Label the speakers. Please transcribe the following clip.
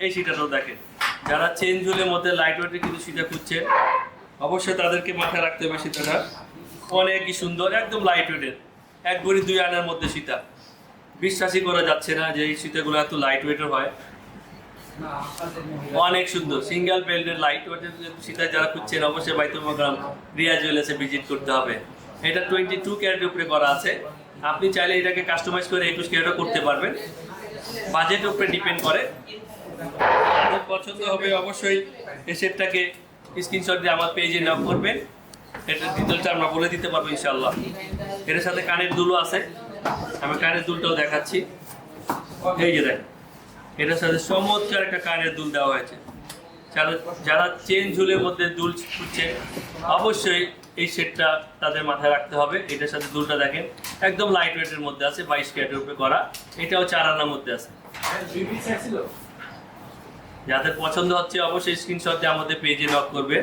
Speaker 1: এই সীতাটাও দেখেন, যারা চেন ঝুলের মধ্যে লাইট ওয়েটের কিছু সীতা খুঁজছেন অবশ্যই তাদেরকে মাথায় রাখতে হবে। সীতাটা অনেকই সুন্দর, একদম লাইট ওয়েটের, 1 ভরি 2 আনার মধ্যে সীতা। বিশ্বাসই করা যাচ্ছে না যে এই সীতাগুলো এত লাইট ওয়েটের হয়। অনেক সুন্দর সিঙ্গেল বেল্টের লাইট ওয়েটের সীতা যারা খুঁজছেন অবশ্যই বাইতুল মোকাররম রিয়া জুয়েলার্সে ভিজিট করতে হবে। এটা 22 ক্যারেটের উপরে করা আছে। আপনি চাইলে এটাকে কাস্টমাইজ করে 21 ক্যারেটও করতে পারবেন, বাজেটের উপরে ডিপেন্ড করে। আপনার পছন্দ হবে অবশ্যই এই সেটটাকে স্ক্রিনশট দিয়ে আমার পেজে নক করবেন। এটার ডিটেলটা আমরা বলে দিতে পারবো ইনশাআল্লাহ। এটার সাথে কানের দুলও আছে, আমি কানের দুলটাও দেখাচ্ছি। এই যে দেখেন, এটার সাথে চমৎকার একটা কানের দুল দেওয়া হয়েছে। যারা চেন ঝুলের মধ্যে দুল খুঁজছে অবশ্যই এই সেটটা তাদের মাথায় রাখতে হবে। এটার সাথে দুলটা দেখেন একদম লাইট ওয়েটের মধ্যে আছে, 22 ক্যারেটের উপরে করা। এটাও 4 আনার মধ্যে আছে। যাদের পছন্দ হচ্ছে অবশ্যই স্ক্রিনশট দিয়ে আমাদের পেজে নক করবে।